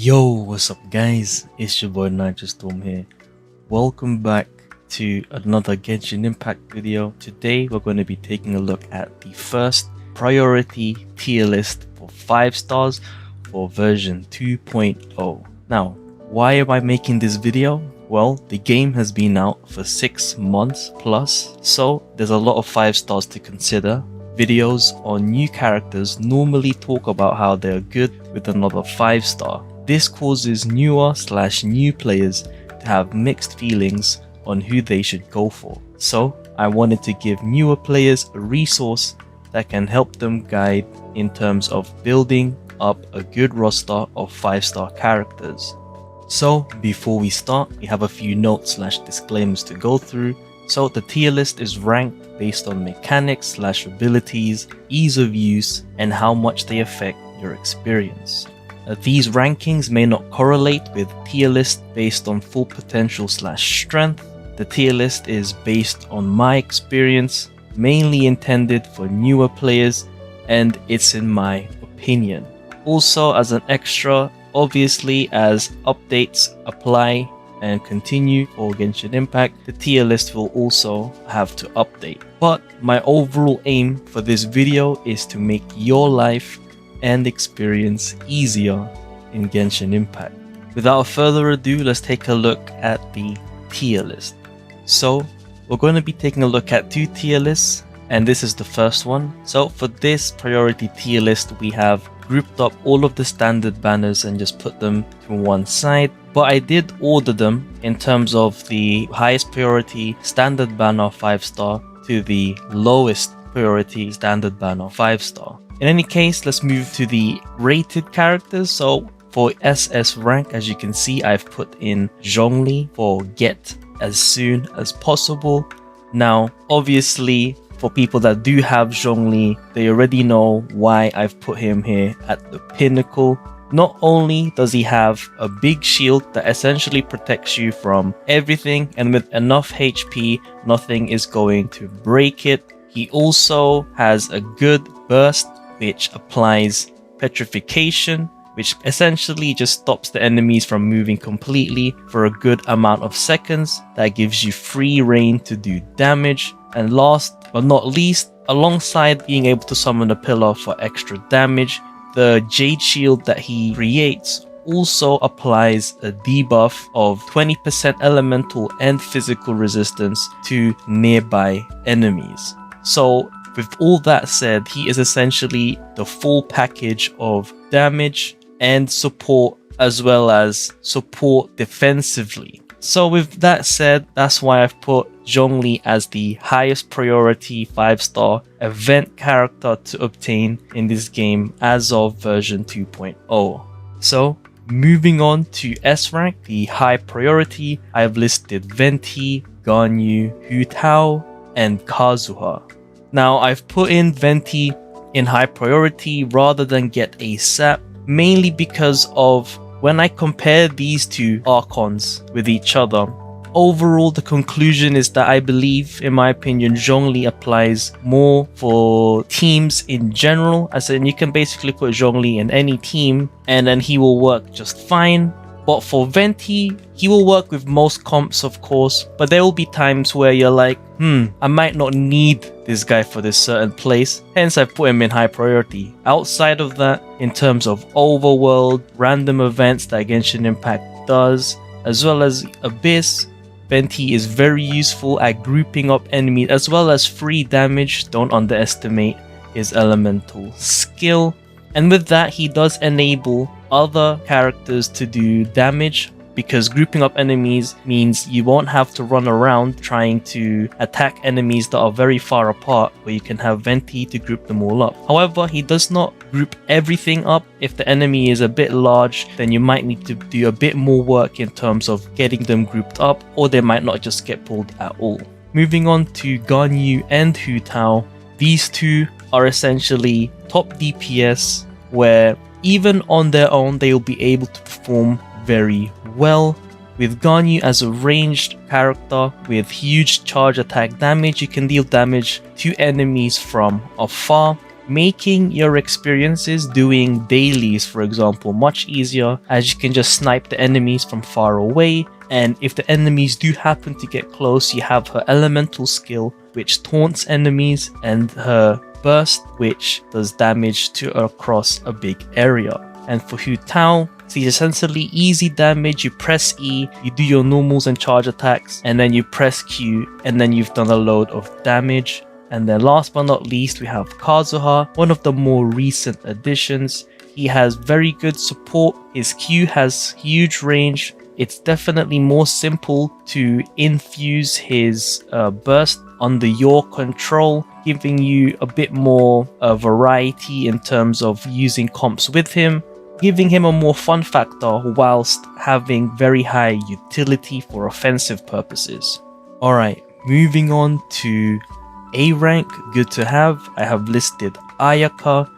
Yo, what's up guys? It's your boy Nitrostorm here. Welcome back to another Genshin Impact video. Today we're going to be taking a look at the first priority tier list for 5 stars for version 2.0. Now, why am I making this video? Well, the game has been out for 6 months plus, so there's a lot of 5 stars to consider. Videos on new characters normally talk about how they're good with another 5 star. This causes new players to have mixed feelings on who they should go for. So I wanted to give newer players a resource that can help them guide in terms of building up a good roster of 5-star characters. So before we start, we have a few notes/disclaimers to go through. So the tier list is ranked based on mechanics/abilities, ease of use, and how much they affect your experience. These rankings may not correlate with tier list based on full potential/strength. The tier list is based on my experience, mainly intended for newer players, and it's in my opinion. Also, as an extra, obviously as updates apply and continue for Genshin Impact, the tier list will also have to update. But my overall aim for this video is to make your life and experience easier in Genshin Impact. Without further ado, let's take a look at the tier list. So we're going to be taking a look at 2 tier lists, and this is the first one. So for this priority tier list, we have grouped up all of the standard banners and just put them to one side, but I did order them in terms of the highest priority standard banner 5-star to the lowest priority standard banner 5-star. In any case, let's move to the rated characters. So for SS rank, as you can see, I've put in Zhongli for get as soon as possible. Now, obviously, for people that do have Zhongli, they already know why I've put him here at the pinnacle. Not only does he have a big shield that essentially protects you from everything, and with enough HP, nothing is going to break it. He also has a good burst, which applies petrification, which essentially just stops the enemies from moving completely for a good amount of seconds. That gives you free reign to do damage. And last but not least, alongside being able to summon a pillar for extra damage, the Jade Shield that he creates also applies a debuff of 20% elemental and physical resistance to nearby enemies. So with all that said, he is essentially the full package of damage and support, as well as support defensively. So with that said, that's why I've put Zhongli as the highest priority 5-star event character to obtain in this game as of version 2.0. So moving on to S rank, the high priority, I've listed Venti, Ganyu, Hu Tao, and Kazuha. Now, I've put in Venti in high priority rather than get ASAP, mainly because of when I compare these 2 Archons with each other. Overall, the conclusion is that I believe, in my opinion, Zhongli applies more for teams in general. As in, you can basically put Zhongli in any team and then he will work just fine. But for Venti, he will work with most comps, of course, but there will be times where you're like, I might not need this guy for this certain place, hence I put him in high priority. Outside of that, in terms of overworld, random events that Genshin Impact does, as well as Abyss, Venti is very useful at grouping up enemies as well as free damage. Don't underestimate his elemental skill. And with that, he does enable other characters to do damage, because grouping up enemies means you won't have to run around trying to attack enemies that are very far apart, where you can have Venti to group them all up. However, he does not group everything up. If the enemy is a bit large, then you might need to do a bit more work in terms of getting them grouped up, or they might not just get pulled at all. Moving on to Ganyu and Hu Tao, these 2 are essentially top DPS, where even on their own they will be able to perform very well. With Ganyu as a ranged character with huge charge attack damage, you can deal damage to enemies from afar. making your experiences doing dailies, for example, much easier, as you can just snipe the enemies from far away. And if the enemies do happen to get close, you have her elemental skill, which taunts enemies, and her burst, which does damage to across a big area. And for Hu Tao, it's essentially easy damage. You press E, you do your normals and charge attacks, and then you press Q, and then you've done a load of damage. And then last but not least, we have Kazuha, one of the more recent additions. He has very good support, his Q has huge range. It's definitely more simple to infuse his burst under your control, giving you a bit more variety in terms of using comps with him, giving him a more fun factor whilst having very high utility for offensive purposes. Alright, moving on to A rank, good to have. I have listed Ayaka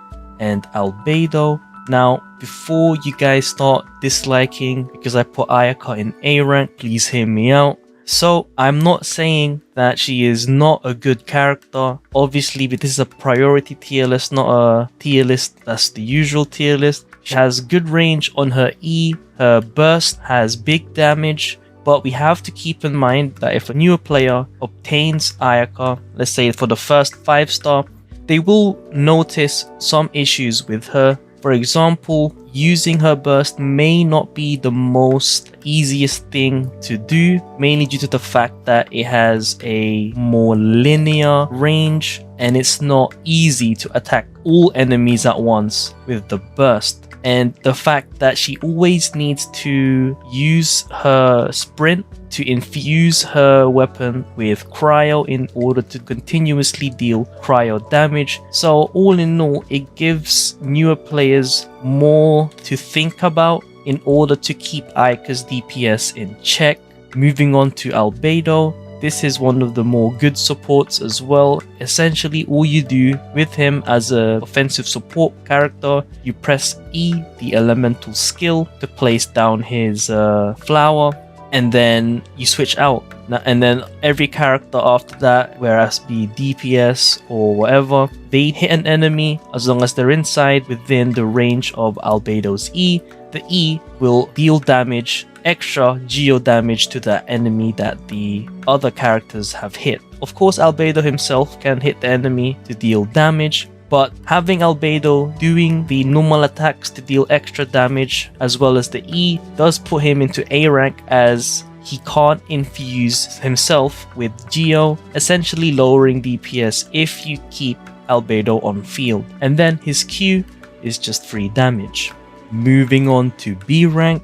and Albedo. Now, before you guys start disliking because I put Ayaka in A rank, please hear me out. So, I'm not saying that she is not a good character. Obviously, this is a priority tier list, not a tier list that's the usual tier list. She has good range on her E, her burst has big damage, but we have to keep in mind that if a newer player obtains Ayaka, let's say for the first 5-star, they will notice some issues with her. For example, using her burst may not be the most easiest thing to do, mainly due to the fact that it has a more linear range and it's not easy to attack all enemies at once with the burst. And the fact that she always needs to use her sprint to infuse her weapon with cryo in order to continuously deal cryo damage. So all in all, it gives newer players more to think about in order to keep Ayaka's DPS in check. Moving on to Albedo. This is one of the more good supports as well. Essentially, all you do with him as an offensive support character, you press E, the elemental skill, to place down his flower, and then you switch out. And then every character after that, whereas be DPS or whatever, they hit an enemy as long as they're inside within the range of Albedo's E. The E will deal damage, extra geo damage to the enemy that the other characters have hit. Of course, Albedo himself can hit the enemy to deal damage, but having Albedo doing the normal attacks to deal extra damage as well as the E does put him into A rank, as he can't infuse himself with geo, essentially lowering DPS if you keep Albedo on field. And then his Q is just free damage. Moving on to B rank,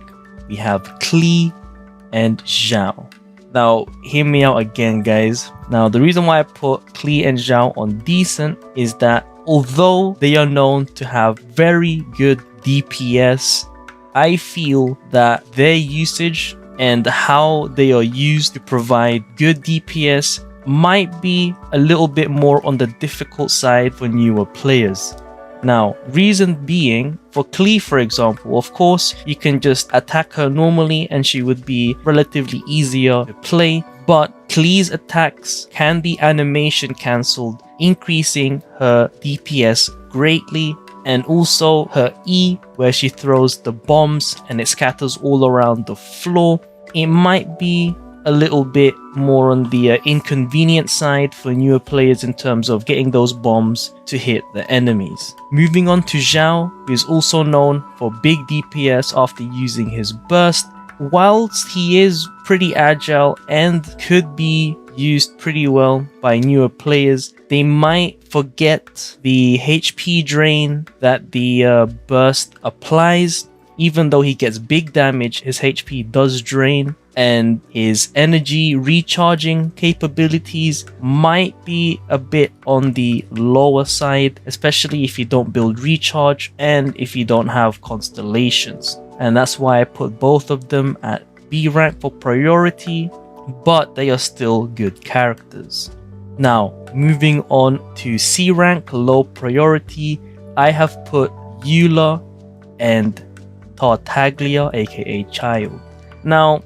we have Klee and Zhao. Now, hear me out again, guys. Now, the reason why I put Klee and Zhao on decent is that although they are known to have very good DPS, I feel that their usage and how they are used to provide good DPS might be a little bit more on the difficult side for newer players. Now, reason being, for Klee for example, of course, you can just attack her normally and she would be relatively easier to play, but Klee's attacks can be animation cancelled, increasing her DPS greatly, and also her E, where she throws the bombs and it scatters all around the floor. It might be a little bit more on the inconvenient side for newer players in terms of getting those bombs to hit the enemies. Moving on to Zhao, who is also known for big DPS after using his burst. Whilst he is pretty agile and could be used pretty well by newer players, they might forget the HP drain that the burst applies. Even though he gets big damage, his HP does drain, and his energy recharging capabilities might be a bit on the lower side, especially if you don't build recharge and if you don't have constellations. And that's why I put both of them at B rank for priority, but they are still good characters. Now, moving on to C rank, low priority, I have put Eula and Tartaglia, aka Child. Now,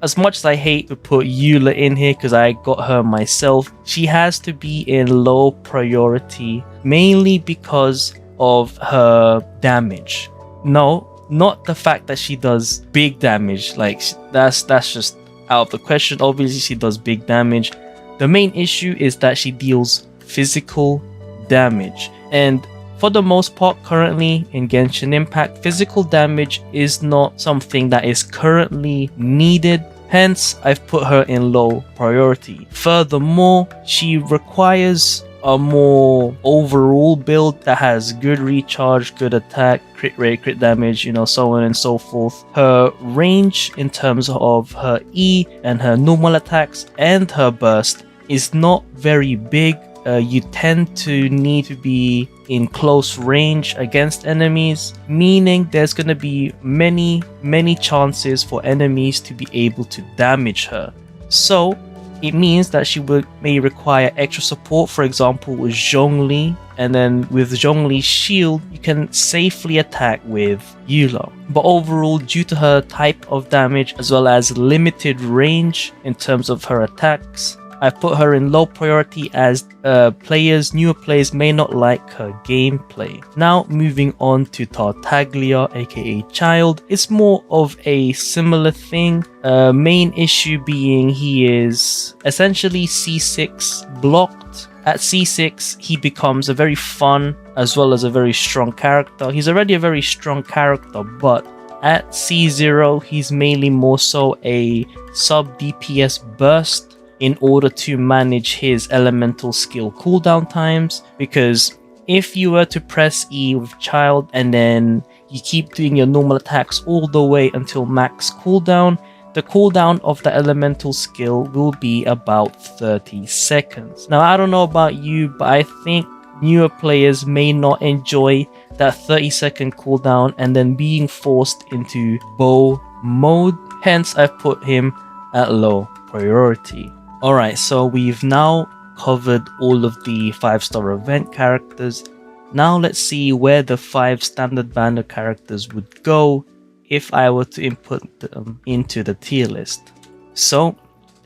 as much as I hate to put Eula in here because I got her myself, she has to be in low priority, mainly because of her damage. No, not the fact that she does big damage, like that's just out of the question. Obviously she does big damage. The main issue is that she deals physical damage, and for the most part currently in Genshin Impact, physical damage is not something that is currently needed. Hence, I've put her in low priority. Furthermore, she requires a more overall build that has good recharge, good attack, crit rate, crit damage, so on and so forth. Her range in terms of her E and her normal attacks and her burst is not very big. You tend to need to be in close range against enemies, meaning there's going to be many chances for enemies to be able to damage her. So it means that she may require extra support, for example with Zhongli, and then with Zhongli's shield you can safely attack with Eula. But overall, due to her type of damage as well as limited range in terms of her attacks, I've put her in low priority as newer players may not like her gameplay. Now moving on to Tartaglia, aka Child. It's more of a similar thing. Main issue being he is essentially C6 blocked. At C6 he becomes a very fun as well as a very strong character. He's already a very strong character, but at C0 he's mainly more so a sub DPS burst in order to manage his elemental skill cooldown times, because if you were to press E with Child and then you keep doing your normal attacks all the way until max cooldown, the cooldown of the elemental skill will be about 30 seconds. Now I don't know about you, but I think newer players may not enjoy that 30-second cooldown and then being forced into bow mode. Hence I've put him at low priority. Alright, so we've now covered all of the 5-star event characters. Now let's see where the 5 standard banner characters would go if I were to input them into the tier list. So,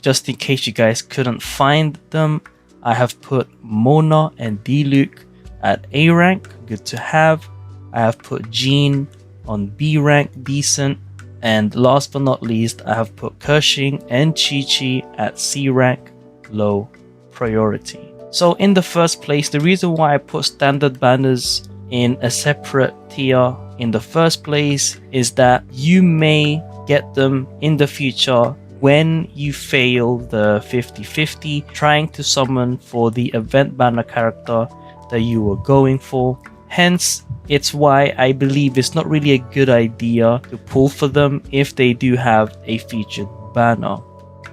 just in case you guys couldn't find them, I have put Mona and Diluc at A rank, good to have. I have put Jean on B rank, decent. And last but not least, I have put Kershin and Chi-Chi at C rank, low priority. So in the first place, the reason why I put standard banners in a separate tier in the first place is that you may get them in the future when you fail the 50-50 trying to summon for the event banner character that you were going for. Hence, it's why I believe it's not really a good idea to pull for them if they do have a featured banner.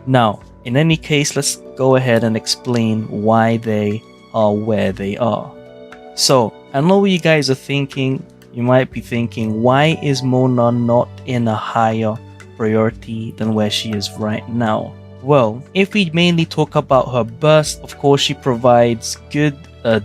Now, in any case, let's go ahead and explain why they are where they are. So, I know what you guys are thinking. You might be thinking, why is Mona not in a higher priority than where she is right now? Well, if we mainly talk about her burst, of course she provides good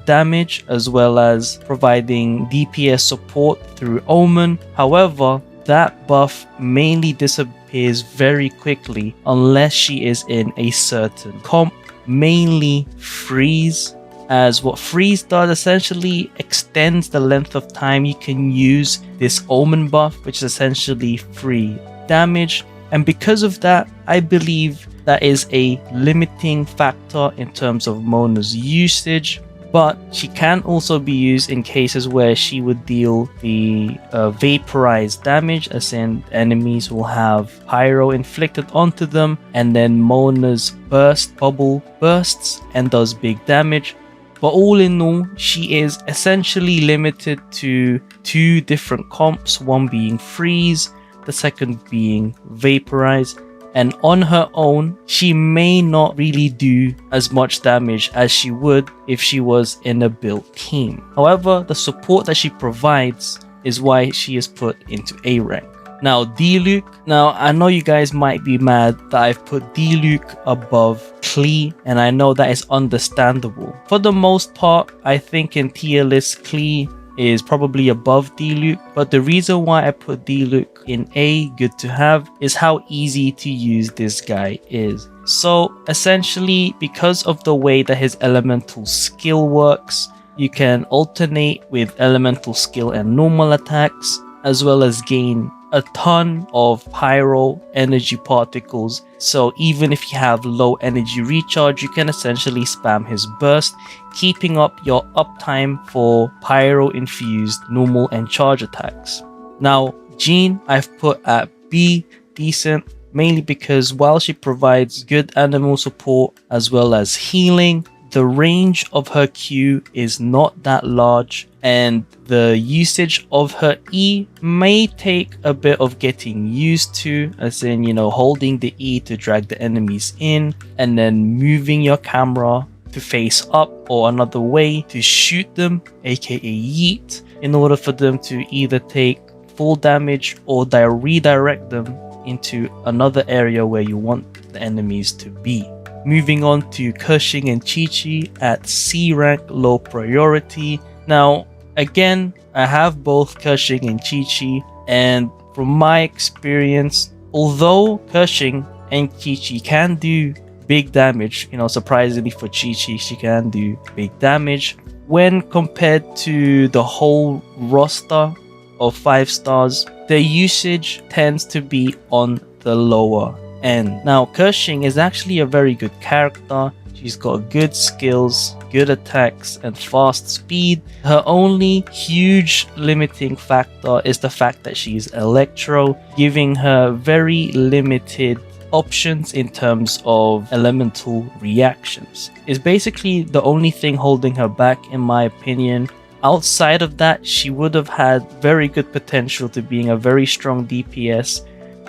damage as well as providing DPS support through Omen. However, that buff mainly disappears very quickly unless she is in a certain comp, mainly Freeze, as what Freeze does essentially extends the length of time you can use this Omen buff, which is essentially free damage. And because of that, I believe that is a limiting factor in terms of Mona's usage. But she can also be used in cases where she would deal the vaporized damage, as in enemies will have pyro inflicted onto them, and then Mona's bubble bursts and does big damage. But all in all, she is essentially limited to 2 different comps, one being Freeze, the second being Vaporize. And on her own, she may not really do as much damage as she would if she was in a built team. However, the support that she provides is why she is put into A rank. Now, Diluc. Now, I know you guys might be mad that I've put Diluc above Klee, and I know that is understandable. For the most part, I think in tier list, Klee is probably above D-Luke, but the reason why I put D-Luke in A, good to have, is how easy to use this guy is. So essentially, because of the way that his elemental skill works, you can alternate with elemental skill and normal attacks, as well as gain a ton of pyro energy particles. So even if you have low energy recharge, you can essentially spam his burst, keeping up your uptime for pyro infused normal and charge attacks. Now Jean I've put at B, decent, mainly because while she provides good animal support as well as healing, the range of her Q is not that large, and the usage of her E may take a bit of getting used to, as in, you know, holding the E to drag the enemies in and then moving your camera to face up or another way to shoot them, aka yeet, in order for them to either take full damage or redirect them into another area where you want the enemies to be. Moving on to Keqing and Qiqi at C rank, low priority. Now again, I have both Keqing and Qiqi, and from my experience, although Keqing and Qiqi can do big damage, you know, surprisingly for Qiqi, she can do big damage when compared to the whole roster of 5 stars, their usage tends to be on the lower end. Now Keqing is actually a very good character. She's got good skills, good attacks, and fast speed. Her only huge limiting factor is the fact that she's Electro, giving her very limited options in terms of elemental reactions. It's basically the only thing holding her back, in my opinion. Outside of that, she would have had very good potential to being a very strong DPS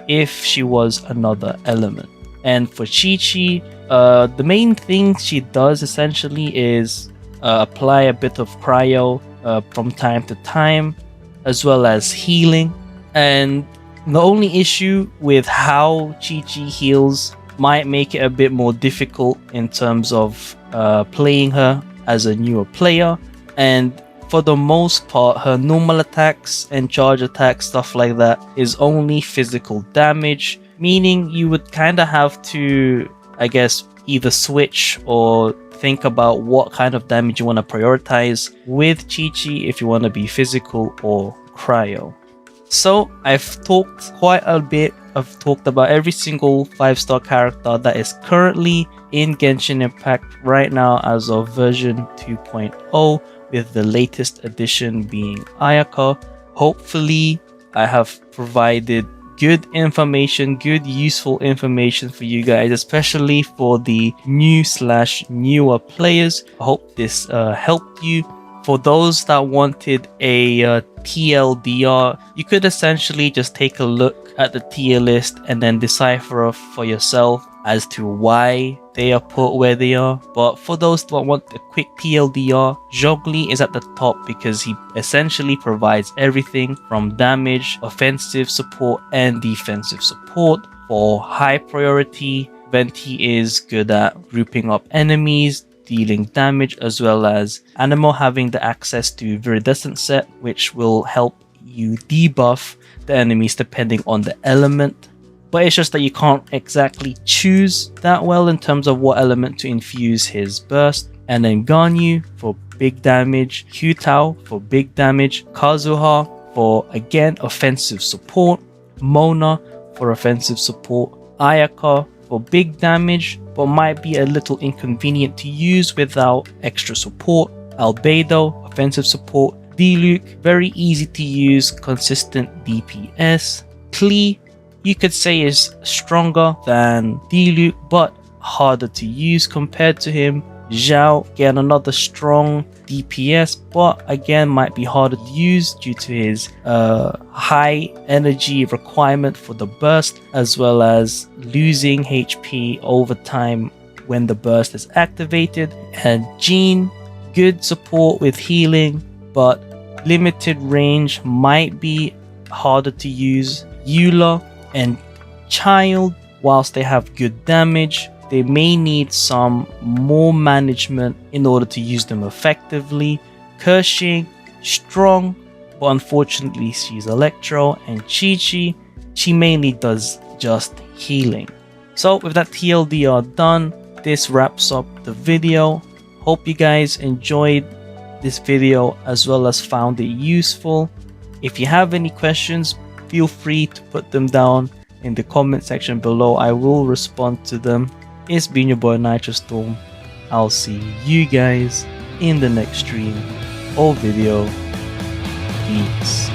if she was another element. And for Qiqi, the main thing she does essentially is apply a bit of cryo from time to time, as well as healing. And the only issue with how Qiqi heals might make it a bit more difficult in terms of playing her as a newer player. And for the most part, her normal attacks and charge attacks, stuff like that, is only physical damage, meaning you would kind of have to, I guess, either switch or think about what kind of damage you want to prioritize with Qiqi if you want to be physical or cryo. So I've talked quite a bit. I've talked about every single 5-star character that is currently in Genshin Impact right now as of version 2.0, with the latest addition being Ayaka. Hopefully I have provided good information, good useful information for you guys, especially for the new/newer players. I hope this helped you. For those that wanted a TLDR, you could essentially just take a look at the tier list and then decipher for yourself as to why they are put where they are. But for those that want a quick TLDR, Zhongli is at the top because he essentially provides everything from damage, offensive support, and defensive support. For high priority, Venti is good at grouping up enemies, dealing damage, as well as Anemo having the access to Viridescent set, which will help you debuff the enemies depending on the element. But it's just that you can't exactly choose that well in terms of what element to infuse his burst. And then Ganyu for big damage, Q-Tao for big damage, Kazuha for, again, offensive support, Mona for offensive support, Ayaka for big damage but might be a little inconvenient to use without extra support, Albedo offensive support, D-Luke very easy to use, consistent DPS, Klee you could say is stronger than D-Luke but harder to use compared to him, Zhao again another strong DPS but again might be harder to use due to his high energy requirement for the burst, as well as losing HP over time when the burst is activated. And Jean, good support with healing but limited range, might be harder to use. Eula and Child, whilst they have good damage, they may need some more management in order to use them effectively. Keqing, strong, but unfortunately she's Electro, and Chi-Chi, she mainly does just healing. So with that TLDR done, this wraps up the video. Hope you guys enjoyed this video as well as found it useful. If you have any questions, feel free to put them down in the comment section below. I will respond to them. It's been your boy Nitrostorm. I'll see you guys in the next stream or video. Peace.